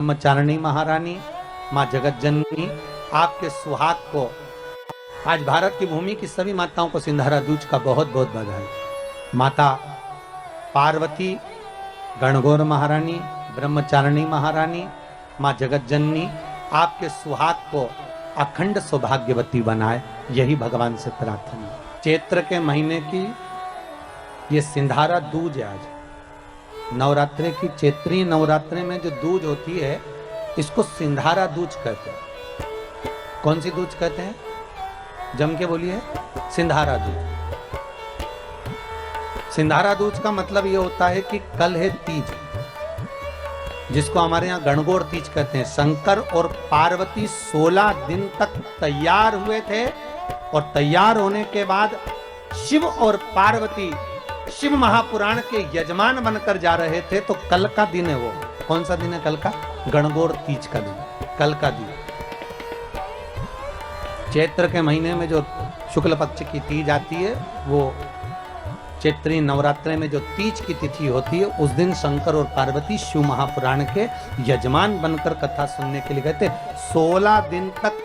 ब्रह्मचारिणी महारानी, माँ जगत जननी, आपके सुहाग को आज भारत की भूमि की सभी माताओं को सिंधारा दूज का बहुत बहुत बधाई। माता पार्वती, गणगौर महारानी, ब्रह्मचारिणी महारानी, माँ जगत जननी, आपके सुहाग को अखंड सौभाग्यवती बनाए, यही भगवान से प्रार्थना। चैत्र के महीने की ये सिंधारा दूज है। आज नवरात्रि की चैत्री नवरात्रि में जो दूज होती है इसको सिंधारा दूज कहते हैं। कौन सी दूज कहते हैं? जम के बोलिए। सिंधारा दूज। सिंधारा दूज का मतलब ये होता है कि कल है तीज, जिसको हमारे यहाँ गणगौर तीज कहते हैं। शंकर और पार्वती 16 दिन तक तैयार हुए थे और तैयार होने के बाद शिव और पार्वती शिव महापुराण के यजमान बनकर जा रहे थे। तो कल का दिन है वो। कौन सा दिन है कल का? गणगौर तीज का दिन, कल का दिन। चैत्र के महीने में जो शुक्ल पक्ष की तीज आती है, वो चैत्री नवरात्रि में जो तीज की तिथि होती है, उस दिन शंकर और पार्वती शिव महापुराण के यजमान बनकर कथा सुनने के लिए गए थे। 16 दिन तक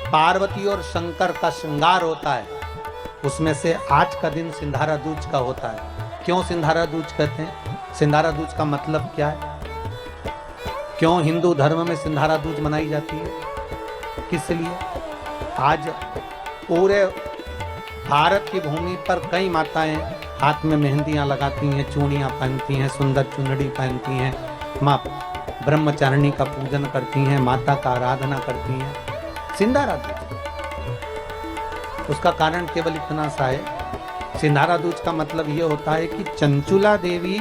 पार्वती और शंकर का श्रृंगार होता है। उसमें से आज का दिन सिंधारा दूज का होता है। क्यों सिंधारा दूज कहते हैं? सिंधारा दूज का मतलब क्या है? क्यों हिंदू धर्म में सिंधारा दूज मनाई जाती है? किस लिए? आज पूरे भारत की भूमि पर कई माताएं हाथ में मेहंदियां लगाती हैं, चूड़ियां पहनती हैं, सुंदर चुनरी पहनती हैं, माँ ब्रह्मचारिणी का पूजन करती हैं, माता का आराधना करती हैं। सिंधारा दूज, उसका कारण केवल इतना सा है। सिंधारा दूज का मतलब यह होता है कि चंचुला देवी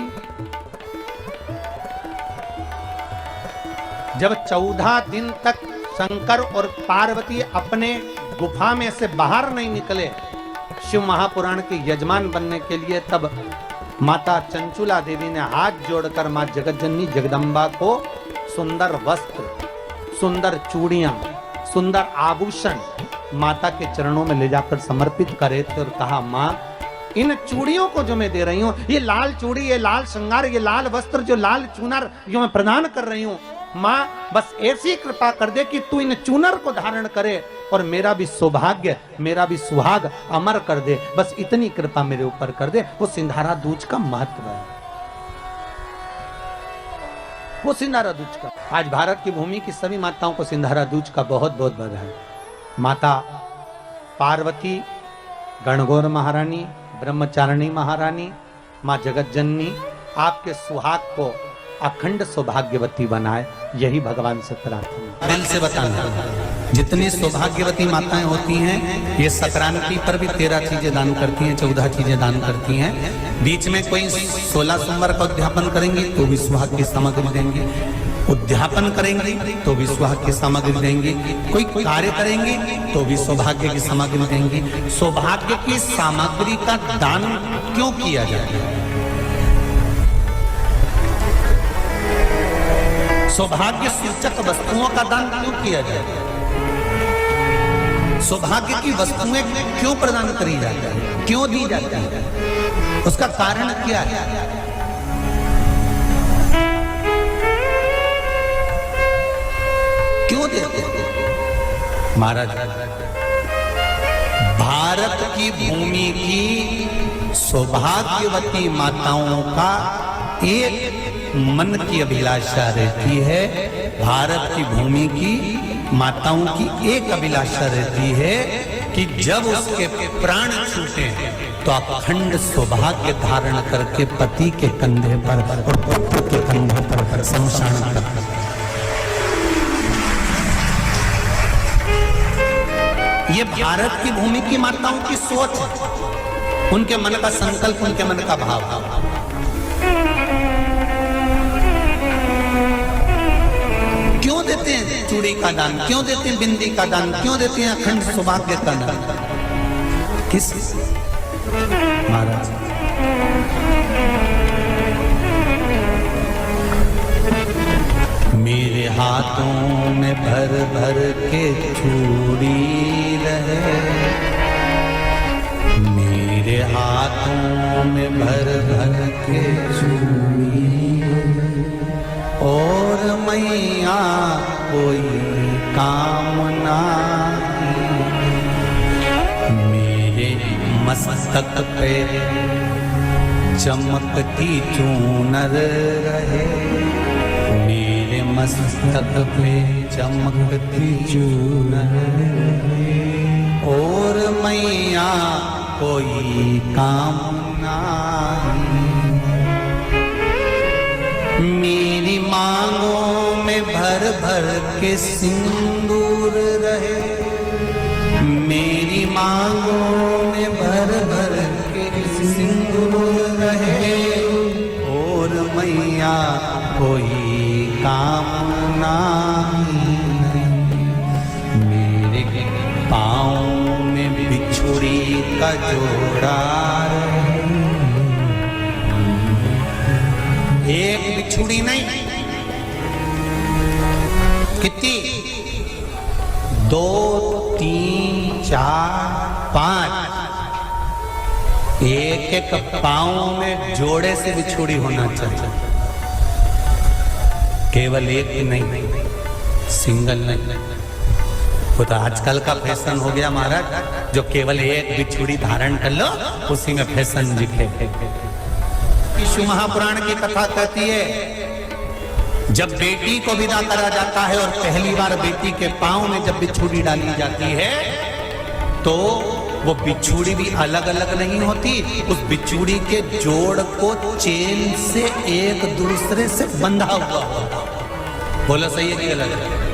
जब 14 दिन तक शंकर और पार्वती अपने गुफा में से बाहर नहीं निकले शिव महापुराण के यजमान बनने के लिए, तब माता चंचुला देवी ने हाथ जोड़कर मां जगत जननी जगदम्बा को सुंदर वस्त्र, सुंदर चूड़ियां, सुंदर आभूषण माता के चरणों में ले जाकर समर्पित करे थे और कहा, मां इन चूड़ियों को जो मैं दे रही हूं, ये लाल चूड़ी, ये लाल श्रृंगार, ये लाल वस्त्र, जो लाल चूनर जो मैं प्रदान कर रही हूं, मां बस ऐसी कृपा कर दे कि तू इन चूनर को धारण करे और मेरा भी सौभाग्य, मेरा भी सुहाग अमर कर दे। बस इतनी कृपा मेरे ऊपर कर दे। वो सिंधारा दूज का महत्व है, वो सिंधारा दूज का। आज भारत की भूमि की सभी माताओं को सिंधारा दूज का बहुत बहुत बधाई। माता पार्वती, गणगौर महारानी, ब्रह्मचारिणी महारानी, माँ जगत जननी, आपके सुहाग को अखंड सौभाग्यवती बनाए, यही भगवान से प्रार्थना। दिल से बताना, जितनी सौभाग्यवती माताएं होती हैं, ये संक्रांति पर भी 13 चीजें दान करती हैं, 14 चीजें दान करती हैं। बीच में कोई 16 सोमवार का उद्यापन करेंगी तो भी सुहाग की सामग्री देंगी, उद्यापन करेंगी तो भी सुहाग की सामग्री देंगी, कोई कार्य करेंगी तो भी सौभाग्य की सामग्री देंगी। सौभाग्य की सामग्री का दान क्यों किया जाता है? सौभाग्य सूचक वस्तुओं का दान क्यों किया जाता है? सौभाग्य की वस्तुएं क्यों प्रदान करी जाती है, क्यों दी जाती है? उसका कारण क्या है? क्यों देते हैं? महाराज, भारत की भूमि की सौभाग्यवती माताओं का एक मन की अभिलाषा रहती है। भारत की भूमि की माताओं की एक अभिलाषा रहती है कि जब उसके प्राण छूटे तो अखंड सौभाग्य धारण करके पति के कंधे पर और पुत्र के कंधे पर शमशान कर। ये भारत की भूमि की माताओं की सोच है, उनके मन का संकल्प, उनके मन का भाव। क्यों देते हैं चूड़ी का दान? क्यों देते हैं बिंदी का दान? क्यों देते हैं अखंड सौभाग्य का दान? किस महाराज? मेरे हाथों में भर भर के चूड़ी रहे, मेरे हाथों में भर भर के चूड़ी, और और मैया कोई कामना, मेरे मस्तक पे चमकती चूनर रहे, मेरे मस्तक पे चमकती चूनर रहे, और मैया कोई कामना, मेरी मांगों में भर भर के सिंदूर रहे, मेरी मांगों में भर भर के सिंदूर रहे, और मैया कोई कामना नहीं, मेरे पाँव में बिछुड़ी का जोड़ा रहे, एक बिछुड़ी नहीं, कितनी, 2, 3, 4, 5, एक एक पाँव में जोड़े से बिछुड़ी होना चाहिए, केवल एक नहीं, सिंगल नहीं। वो तो आजकल का फैशन हो गया महाराज, जो केवल एक बिछुड़ी धारण कर लो उसी में फैशन दिखे। शिव महापुराण की कथा कहती है, जब बेटी को विदा करा जाता है और पहली बार बेटी के पांव में जब बिछुड़ी डाली जाती है, तो वो बिछुड़ी भी अलग अलग नहीं होती, उस बिछुड़ी के जोड़ को चेन से एक दूसरे से बंधा हुआ होता। बोलो सही है कि गलत है?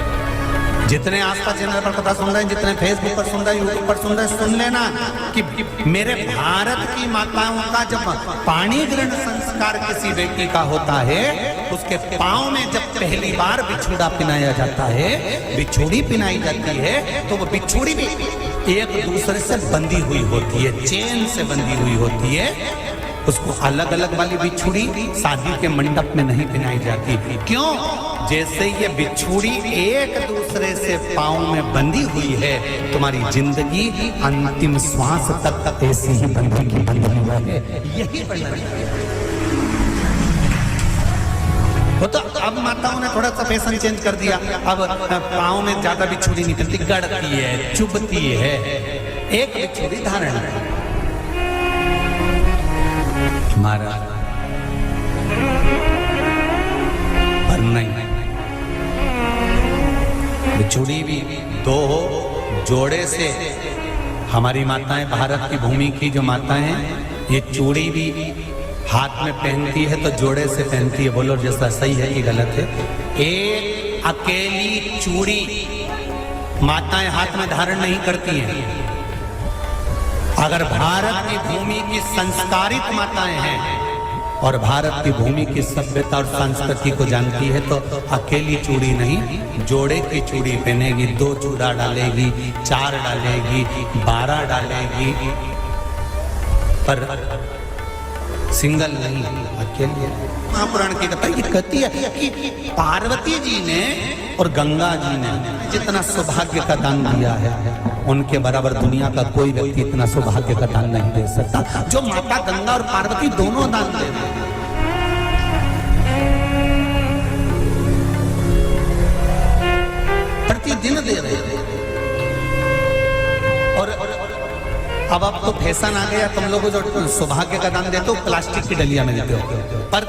जितने आसपास चैनल पर कथा सुन रहे हैं, जितने फेसबुक पर सुन रहे हैं, यूट्यूब पर सुन रहे हैं, सुन लेना कि मेरे भारत की माताओं का जब पाणी ग्रहण संस्कार किसी बेटी का होता है, उसके पांव में जब पहली बार बिछुड़ा पिनाया जाता है, बिछुड़ी पिनाई जाती है, तो वो बिछुड़ी भी एक दूसरे से बंधी हुई होती है, चेन से बंधी हुई होती है। उसको अलग अलग वाली बिछुड़ी शादी के मंडप में नहीं पिनाई जाती। क्यों? जैसे ये बिछुड़ी एक दूसरे से पांव में बंधी हुई है, तुम्हारी जिंदगी अंतिम श्वास तक ऐसी ही बंधी है, यही वर्णन है। वो तो अब माताओं ने थोड़ा सा फैशन चेंज कर दिया, अब पांव में ज्यादा बिछुड़ी निकलती, गड़ती है, चुभती है, एक बिछुड़ी धारण है। हमारा पर नहीं, बिछुड़ी भी 2 जोड़े से। हमारी माताएं, भारत की भूमि की जो माताएं, ये चूड़ी भी हाथ में पहनती है तो जोड़े से पहनती है। बोलो जैसा सही है कि गलत है? एक अकेली चूड़ी माताएं हाथ में धारण नहीं करती हैं। अगर भारत की भूमि की संस्कारित माताएं हैं और भारत की भूमि की सभ्यता और संस्कृति को जानती है, तो अकेली चूड़ी नहीं, जोड़े की चूड़ी पहनेगी, 2 चूड़ा डालेगी, 4 डालेगी, 12 डालेगी, पर सिंगल नहीं, अकेले। महापुराण की कथा ये कहती है कि पार्वती जी ने और गंगा जी ने जितना सौभाग्य का दान दिया है, उनके बराबर दुनिया का कोई व्यक्ति इतना सौभाग्य का दान नहीं दे सकता, जो माता गंगा और पार्वती दोनों दान दे रहे हैं। प्रतिदिन दे रहे हैं। और अब तो फैशन आ गया, तुम लोग जो सौभाग्य का दान देते हो प्लास्टिक की डलिया में देते हो, पर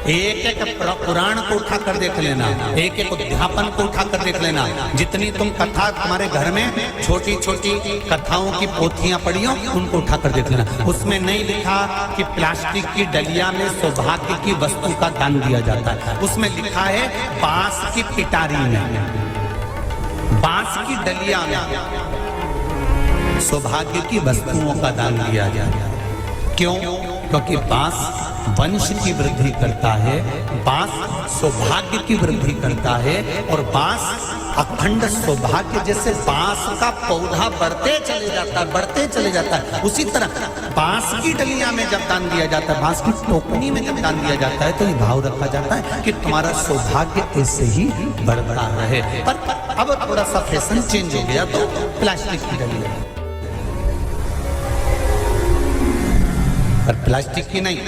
एक एक पुराण को उठा कर देख लेना, एक एक अध्यापन को उठा कर देख लेना। जितनी तुम कथा तुम्हारे घर में छोटी छोटी कथाओं की पोथियां पढ़ी हो, उनको उठा कर देख लेना। उसमें नहीं लिखा कि प्लास्टिक की डलिया में सौभाग्य की वस्तु का दान दिया जाता है। उसमें लिखा है बांस की पिटारी में, बांस की डलिया में सौभाग्य की वस्तुओं का दान दिया जाए। क्यों? क्योंकि बांस वंश की वृद्धि करता है, बांस सौभाग्य की वृद्धि करता है, और बांस अखंड सौभाग्य। जैसे बांस का पौधा बढ़ते चले जाता है, बढ़ते चले जाता है, उसी तरह बांस की डलिया में जब दान दिया जाता है, बांस की टोकनी में जब दान दिया जाता है, तो ये भाव रखा जाता है कि तुम्हारा सौभाग्य ऐसे ही बढ़ता रहे। पर अब थोड़ा सा फैशन चेंज हो गया, तो प्लास्टिक की डलिया, पर प्लास्टिक की नहीं।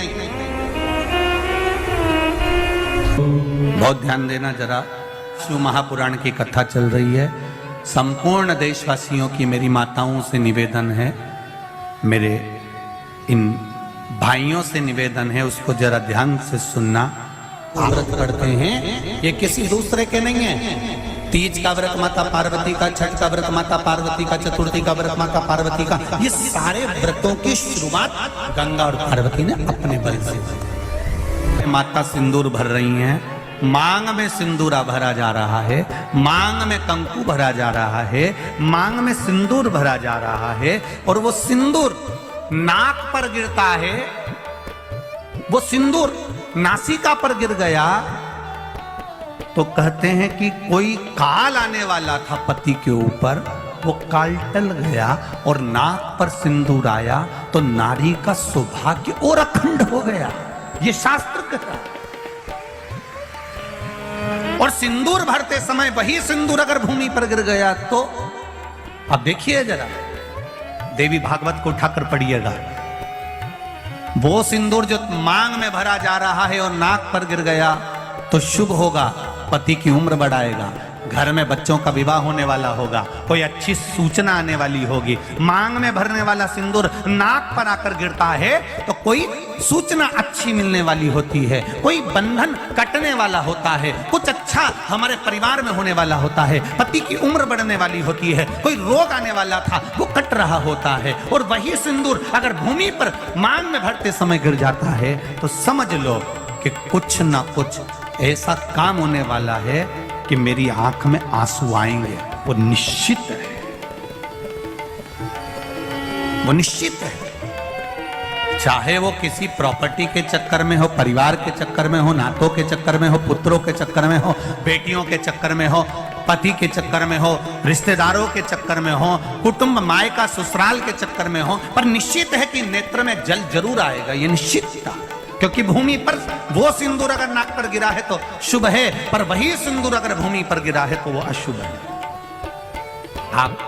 बहुत ध्यान देना जरा, शिव महापुराण की कथा चल रही है। संपूर्ण देशवासियों की मेरी माताओं से निवेदन है, मेरे इन भाइयों से निवेदन है, उसको जरा ध्यान से सुनना। व्रत करते हैं ये किसी दूसरे के नहीं है। तीज का व्रत माता पार्वती का, छठ का व्रत माता पार्वती का, चतुर्थी का व्रत माता पार्वती का, ये सारे व्रतों की शुरुआत गंगा और पार्वती ने अपने बल से। माता सिंदूर भर रही हैं, मांग में सिंदूरा भरा जा रहा है, मांग में कंकु भरा जा रहा है, मांग में सिंदूर भरा जा रहा है, और वो सिंदूर नाक पर गिरता है। वो सिंदूर नासिका पर गिर गया तो कहते हैं कि कोई काल आने वाला था पति के ऊपर, वो काल टल गया और नाक पर सिंदूर आया तो नारी का सौभाग्य और अखंड हो गया, ये शास्त्र कहता है। और सिंदूर भरते समय वही सिंदूर अगर भूमि पर गिर गया तो, अब देखिए जरा, देवी भागवत को उठाकर पढ़िएगा, वो सिंदूर जो मांग में भरा जा रहा है और नाक पर गिर गया तो शुभ होगा, पति की उम्र बढ़ाएगा, घर में बच्चों का विवाह होने वाला होगा, कोई अच्छी सूचना आने वाली होगी। मांग में भरने वाला सिंदूर नाक पर आकर गिरता है तो कोई सूचना अच्छी मिलने वाली होती है, कोई बंधन कटने वाला होता है, कुछ अच्छा हमारे परिवार में होने वाला होता है, पति की उम्र बढ़ने वाली होती है, कोई रोग आने वाला था वो कट रहा होता है। और वही सिंदूर अगर भूमि पर मांग में भरते समय गिर जाता है तो समझ लो कि कुछ ना कुछ ऐसा काम होने वाला है कि मेरी आंख में आंसू आएंगे, वो निश्चित है, वो निश्चित है। चाहे वो किसी प्रॉपर्टी के चक्कर में हो, परिवार के चक्कर में हो, नातों के चक्कर में हो, पुत्रों के चक्कर में हो, बेटियों के चक्कर में हो, पति के चक्कर में हो, रिश्तेदारों के चक्कर में हो, कुटुंब मायका ससुराल के चक्कर में हो, पर निश्चित है कि नेत्र में जल जरूर आएगा, ये निश्चित था। क्योंकि भूमि पर वो सिंदूर अगर नाक पर गिरा है तो शुभ है, पर वही सिंदूर अगर भूमि पर गिरा है तो वो अशुभ है। आप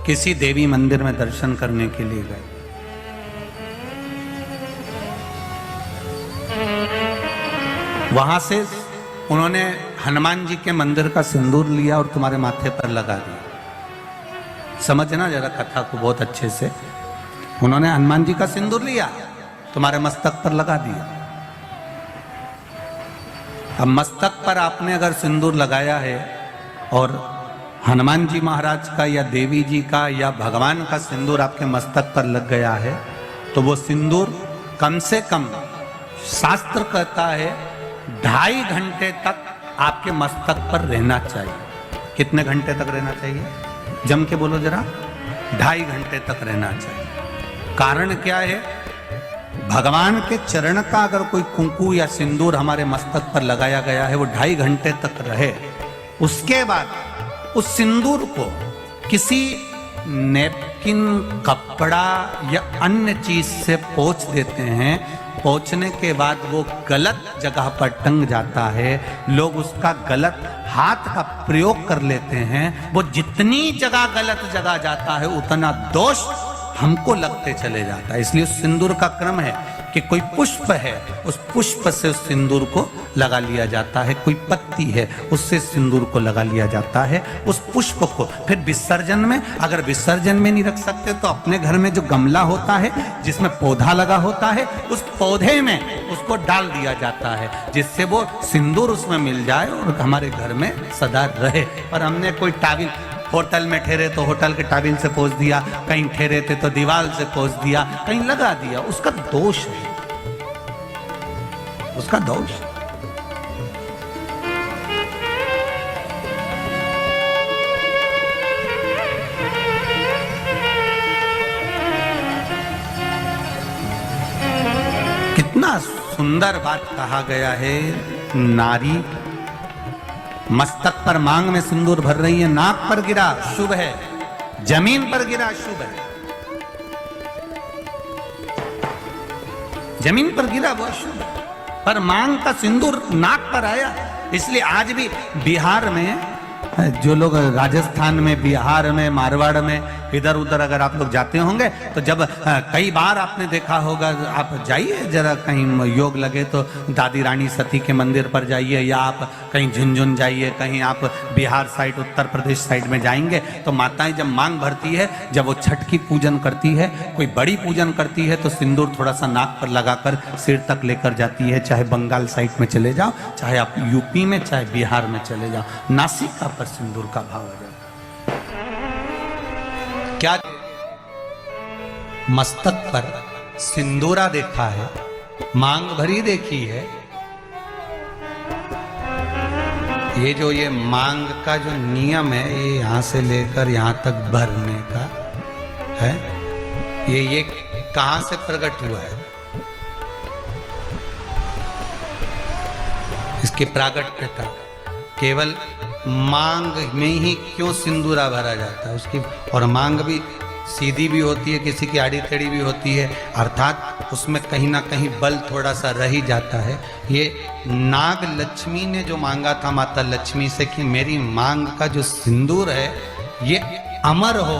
किसी देवी मंदिर में दर्शन करने के लिए गए, वहां से उन्होंने हनुमान जी के मंदिर का सिंदूर लिया और तुम्हारे माथे पर लगा दिया। समझना जरा कथा को बहुत अच्छे से। उन्होंने हनुमान जी का सिंदूर लिया, तुम्हारे मस्तक पर लगा दिया। अब मस्तक पर आपने अगर सिंदूर लगाया है और हनुमान जी महाराज का या देवी जी का या भगवान का सिंदूर आपके मस्तक पर लग गया है तो वो सिंदूर कम से कम, शास्त्र कहता है 2.5 घंटे तक आपके मस्तक पर रहना चाहिए। कितने घंटे तक रहना चाहिए? जम के बोलो जरा। 2.5 घंटे तक रहना चाहिए। कारण क्या है? भगवान के चरण का अगर कोई कुंकू या सिंदूर हमारे मस्तक पर लगाया गया है, वो 2.5 घंटे तक रहे, उसके बाद उस सिंदूर को किसी नैपकिन, कपड़ा या अन्य चीज से पोंछ देते हैं। पोंछने के बाद वो गलत जगह पर टंग जाता है, लोग उसका गलत हाथ का प्रयोग कर लेते हैं। वो जितनी जगह गलत जगह जाता है उतना दोष हमको लगते चले जाता है। इसलिए उस सिंदूर का क्रम है कि कोई पुष्प है, उस पुष्प से उस सिंदूर को लगा लिया जाता है, कोई पत्ती है उससे सिंदूर को लगा लिया जाता है। उस पुष्प को फिर विसर्जन में, अगर विसर्जन में नहीं रख सकते तो अपने घर में जो गमला होता है जिसमें पौधा लगा होता है, उस पौधे में उसको डाल दिया जाता है, जिससे वो सिंदूर उसमें मिल जाए और हमारे घर में सदा रहे। और हमने कोई टाविल, होटल में ठहरे तो होटल के टाविल से पोंछ दिया, कहीं ठहरे थे तो दीवार से पोंछ दिया, कहीं लगा दिया, उसका दोष है, उसका दोष। कितना सुंदर बात कहा गया है। नारी मस्तक पर मांग में सिंदूर भर रही है, नाक पर गिरा शुभ है, जमीन पर गिरा शुभ है, जमीन पर गिरा वो शुभ है, पर मांग का सिंदूर नाक पर आया। इसलिए आज भी बिहार में, जो लोग राजस्थान में, बिहार में, मारवाड़ में इधर उधर अगर आप लोग जाते होंगे तो जब कई बार आपने देखा होगा, आप जाइए जरा कहीं योग लगे तो दादी रानी सती के मंदिर पर जाइए, या आप कहीं झुंझुन जाइए, कहीं आप बिहार साइड उत्तर प्रदेश साइड में जाएंगे तो माताएं जब मांग भरती है, जब वो छठ की पूजन करती है, कोई बड़ी पूजन करती है तो सिंदूर थोड़ा सा नाक पर लगाकर सिर तक लेकर जाती है। चाहे बंगाल साइड में चले जाओ, चाहे आप यूपी में, चाहे बिहार में चले जाओ, नासिका पर सिंदूर का भाव हो जाता है। क्या मस्तक पर सिंदूरा देखा है, मांग भरी देखी है। ये मांग का जो नियम है, ये यहां से लेकर यहां तक भरने का है, ये कहां से प्रकट हुआ है? इसकी प्रागट्यता केवल मांग में ही क्यों सिंदूरा भरा जाता है उसकी, और मांग भी सीधी भी होती है, किसी की आड़ी टेढ़ी भी होती है, अर्थात उसमें कहीं ना कहीं बल थोड़ा सा रह ही जाता है। ये नाग लक्ष्मी ने जो मांगा था माता लक्ष्मी से कि मेरी मांग का जो सिंदूर है ये अमर हो,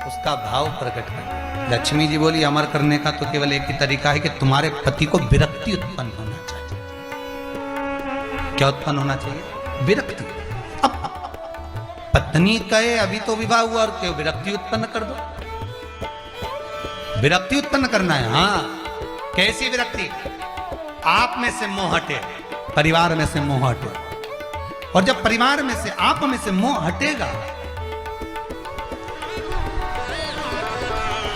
उसका भाव प्रकट कर। लक्ष्मी जी बोली अमर करने का तो केवल एक ही तरीका है कि तुम्हारे पति को विरक्ति उत्पन्न होना चाहिए। क्या उत्पन्न होना चाहिए? विरक्ति। अब पत्नी कहे अभी तो विवाह हुआ और क्यों विरक्ति उत्पन्न कर दो, विरक्ति उत्पन्न करना है। हाँ, कैसी विरक्ति? आप में से मोह हटे, परिवार में से मोह हटे, और जब परिवार में से आप में से मोह हटेगा,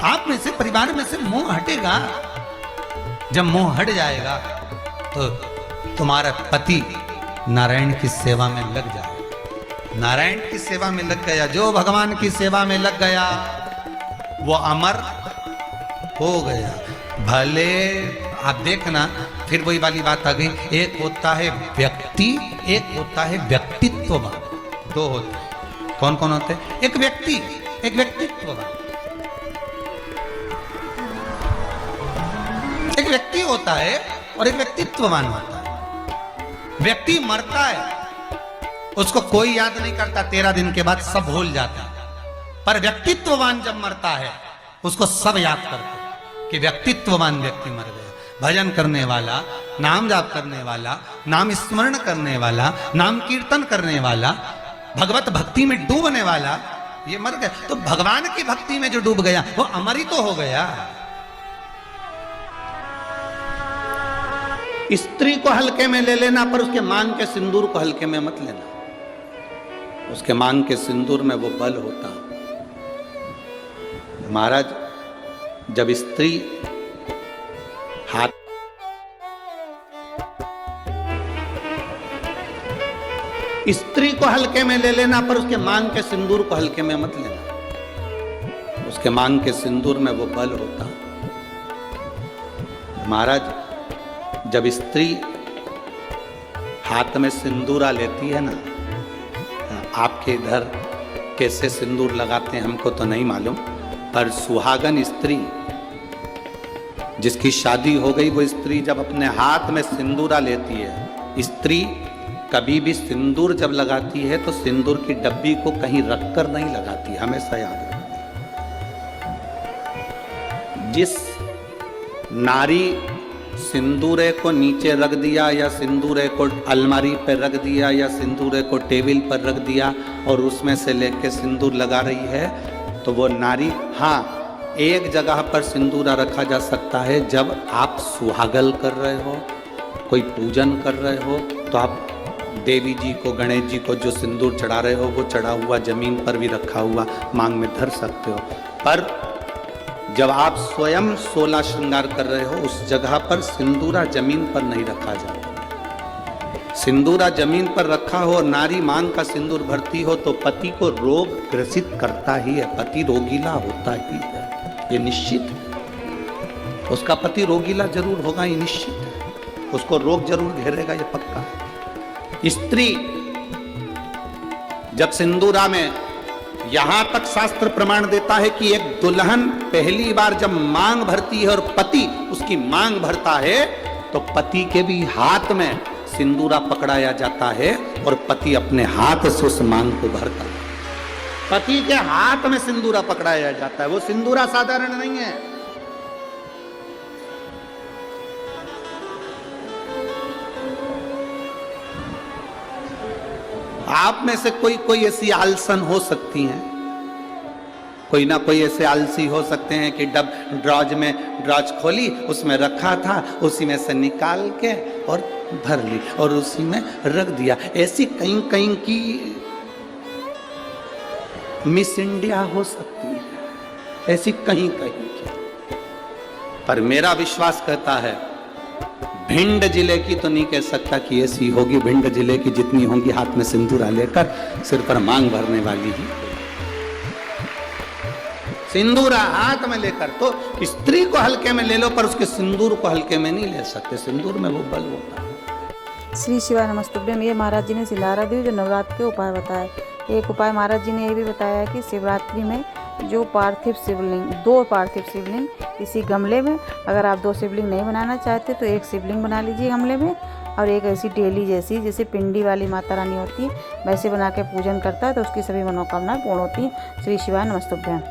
आप में से परिवार में से मोह हटेगा, जब मोह हट जाएगा तो तुम्हारा पति नारायण की सेवा में लग जाएगा। नारायण की सेवा में लग गया, जो भगवान की सेवा में लग गया वो अमर हो गया। भले आप देखना, फिर वही वाली बात आ गई, एक होता है व्यक्ति, एक होता है व्यक्तित्ववान। दो होते हैं। कौन कौन होते हैं? एक व्यक्ति, एक व्यक्तित्ववान। एक व्यक्ति होता है और एक व्यक्तित्ववान होता है। व्यक्ति मरता है, उसको कोई याद नहीं करता, 13 दिन के बाद सब भूल जाता है। पर व्यक्तित्ववान जब मरता है उसको सब याद करते हैं कि व्यक्तित्ववान व्यक्ति मर गया। भजन करने वाला, नाम जाप करने वाला, नाम स्मरण करने वाला, नाम कीर्तन करने वाला, भगवत भक्ति में डूबने वाला, ये मर गया। तो भगवान की भक्ति में जो डूब गया वो अमर ही तो हो गया। स्त्री को हल्के में ले लेना, पर उसके मांग के सिंदूर को हल्के में मत लेना। उसके मांग के सिंदूर में वो बल होता। महाराज, जब स्त्री हाथ स्त्री को हल्के में ले लेना, पर उसके मांग के सिंदूर को हल्के में मत लेना। उसके मांग के सिंदूर में वो बल होता। महाराज, जब स्त्री हाथ में सिंदूरा लेती है ना, आपके इधर कैसे सिंदूर लगाते हैं हमको तो नहीं मालूम, पर सुहागन स्त्री, जिसकी शादी हो गई, वो स्त्री जब अपने हाथ में सिंदूरा लेती है, स्त्री कभी भी सिंदूर जब लगाती है तो सिंदूर की डब्बी को कहीं रखकर नहीं लगाती, हमेशा याद रखती। जिस नारी सिंदूरे को नीचे रख दिया, या सिंदूरे को अलमारी पर रख दिया, या सिंदूरे को टेबल पर रख दिया और उसमें से लेके सिंदूर लगा रही है, तो वो नारी, हाँ, एक जगह पर सिंदूरा रखा जा सकता है, जब आप सुहागल कर रहे हो, कोई पूजन कर रहे हो, तो आप देवी जी को, गणेश जी को जो सिंदूर चढ़ा रहे हो वो चढ़ा हुआ जमीन पर भी रखा हुआ मांग में धर सकते हो। पर जब आप स्वयं 16 श्रृंगार कर रहे हो, उस जगह पर सिंदूरा जमीन पर नहीं रखा जाता। सिंदूरा जमीन पर रखा हो और नारी मांग का सिंदूर भरती हो तो पति को रोग ग्रसित करता ही है, पति रोगीला होता ही है, ये निश्चित है। उसका पति रोगीला जरूर होगा, ये निश्चित है। उसको रोग जरूर घेरेगा, ये पक्का है। स्त्री जब सिंदूरा में, यहां तक शास्त्र प्रमाण देता है कि एक दुल्हन पहली बार जब मांग भरती है और पति उसकी मांग भरता है, तो पति के भी हाथ में सिंदूरा पकड़ाया जाता है और पति अपने हाथ से उस मांग को भरता है। पति के हाथ में सिंदूरा पकड़ाया जाता है। वो सिंदूरा साधारण नहीं है। आप में से कोई ऐसी आलसन हो सकती हैं, कोई ना कोई ऐसे आलसी हो सकते हैं कि ड्रॉज खोली, उसमें रखा था, उसी में से निकाल के और भर ली और उसी में रख दिया। ऐसी कहीं कहीं की मिस इंडिया हो सकती है, ऐसी कहीं कहीं की। पर मेरा विश्वास कहता है भिंड जिले की तो नहीं कह सकता कि ऐसी होगी। भिंड जिले की जितनी होंगी हाथ में सिंदूरा लेकर सिर पर मांग भरने वाली ही। सिंदूरा हाथ में लेकर, तो स्त्री को हल्के में ले लो पर उसके सिंदूर को हल्के में नहीं ले सकते। सिंदूर में वो बल होता है। श्री शिवाय नमस्तुभ्यम। ये महाराज जी ने सिलारा दी जो नवरात्र के उपाय बताए। एक उपाय महाराज जी ने ये भी बताया कि शिवरात्रि में जो पार्थिव शिवलिंग, 2 पार्थिव शिवलिंग इसी गमले में, अगर आप 2 शिवलिंग नहीं बनाना चाहते तो एक शिवलिंग बना लीजिए गमले में, और एक ऐसी डेली जैसी जैसे पिंडी वाली माता रानी होती है वैसे बना के पूजन करता है तो उसकी सभी मनोकामनाएं पूर्ण होती हैं। श्री शिवाय नमस्तुभ्यम।